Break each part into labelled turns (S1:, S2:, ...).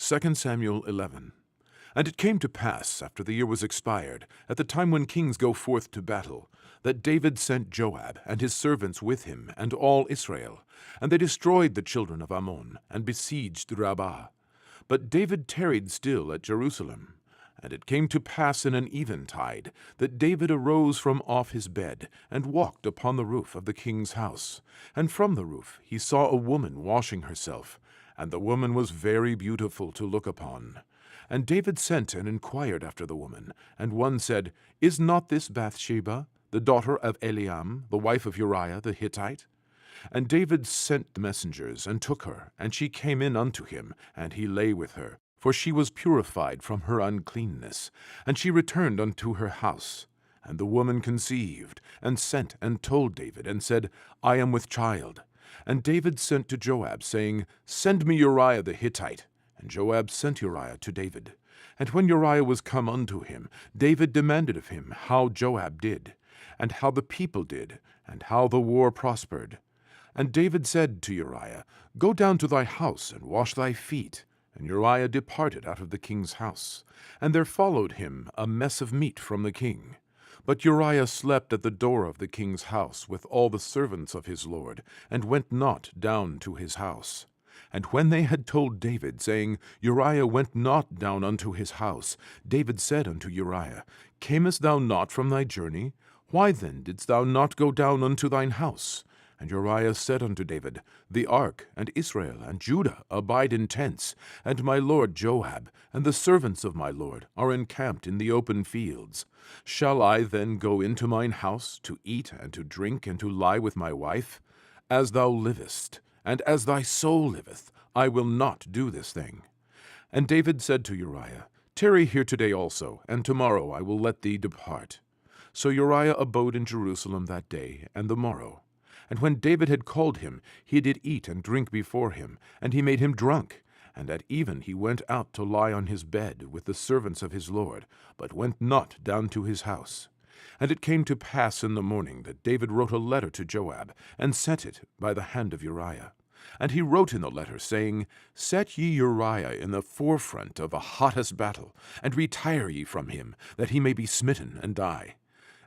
S1: 2 Samuel 11. And it came to pass, after the year was expired, at the time when kings go forth to battle, that David sent Joab and his servants with him and all Israel, and they destroyed the children of Ammon, and besieged Rabbah. But David tarried still at Jerusalem. And it came to pass in an eventide, that David arose from off his bed, and walked upon the roof of the king's house. And from the roof he saw a woman washing herself, and the woman was very beautiful to look upon. And David sent and inquired after the woman. And one said, Is not this Bathsheba, the daughter of Eliam, the wife of Uriah the Hittite? And David sent messengers, and took her, and she came in unto him, and he lay with her, for she was purified from her uncleanness. And she returned unto her house. And the woman conceived, and sent and told David, and said, I am with child. And David sent to Joab, saying, Send me Uriah the Hittite. And Joab sent Uriah to David. And when Uriah was come unto him, David demanded of him how Joab did, and how the people did, and how the war prospered. And David said to Uriah, Go down to thy house, and wash thy feet. And Uriah departed out of the king's house. And there followed him a mess of meat from the king. But Uriah slept at the door of the king's house with all the servants of his lord, and went not down to his house. And when they had told David, saying, Uriah went not down unto his house, David said unto Uriah, Camest thou not from thy journey? Why then didst thou not go down unto thine house? And Uriah said unto David, The ark, and Israel, and Judah abide in tents, and my lord Joab, and the servants of my lord, are encamped in the open fields. Shall I then go into mine house, to eat, and to drink, and to lie with my wife? As thou livest, and as thy soul liveth, I will not do this thing. And David said to Uriah, Tarry here today also, and tomorrow I will let thee depart. So Uriah abode in Jerusalem that day and the morrow. And when David had called him, he did eat and drink before him, and he made him drunk. And at even he went out to lie on his bed with the servants of his lord, but went not down to his house. And it came to pass in the morning that David wrote a letter to Joab, and sent it by the hand of Uriah. And he wrote in the letter, saying, Set ye Uriah in the forefront of the hottest battle, and retire ye from him, that he may be smitten and die.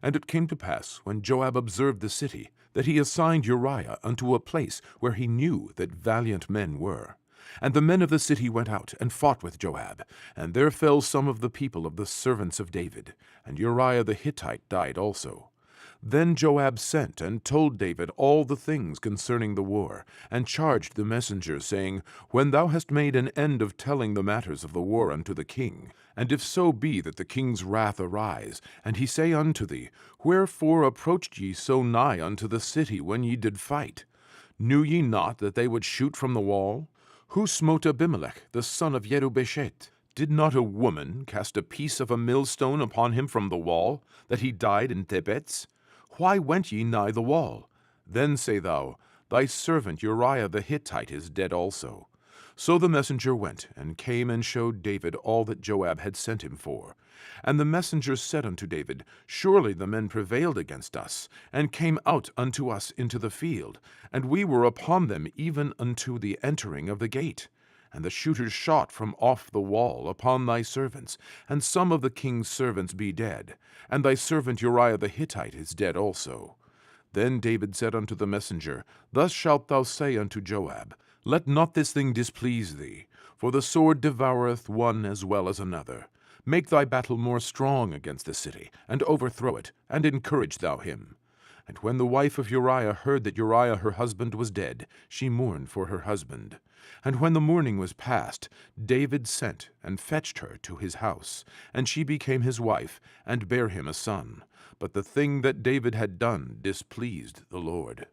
S1: And it came to pass, when Joab observed the city, that he assigned Uriah unto a place where he knew that valiant men were. And the men of the city went out and fought with Joab, and there fell some of the people of the servants of David, and Uriah the Hittite died also. Then Joab sent and told David all the things concerning the war, and charged the messenger, saying, When thou hast made an end of telling the matters of the war unto the king, and if so be that the king's wrath arise, and he say unto thee, Wherefore approached ye so nigh unto the city when ye did fight? Knew ye not that they would shoot from the wall? Who smote Abimelech, the son of Jerubbaal? Did not a woman cast a piece of a millstone upon him from the wall, that he died in Thebez? Why went ye nigh the wall? Then say thou, Thy servant Uriah the Hittite is dead also. So the messenger went, and came and showed David all that Joab had sent him for. And the messenger said unto David, Surely the men prevailed against us, and came out unto us into the field, and we were upon them even unto the entering of the gate. And the shooters shot from off the wall upon thy servants, and some of the king's servants be dead, and thy servant Uriah the Hittite is dead also. Then David said unto the messenger, Thus shalt thou say unto Joab, Let not this thing displease thee, for the sword devoureth one as well as another. Make thy battle more strong against the city, and overthrow it, and encourage thou him. And when the wife of Uriah heard that Uriah her husband was dead, she mourned for her husband. And when the mourning was past, David sent and fetched her to his house, and she became his wife, and bare him a son. But the thing that David had done displeased the Lord.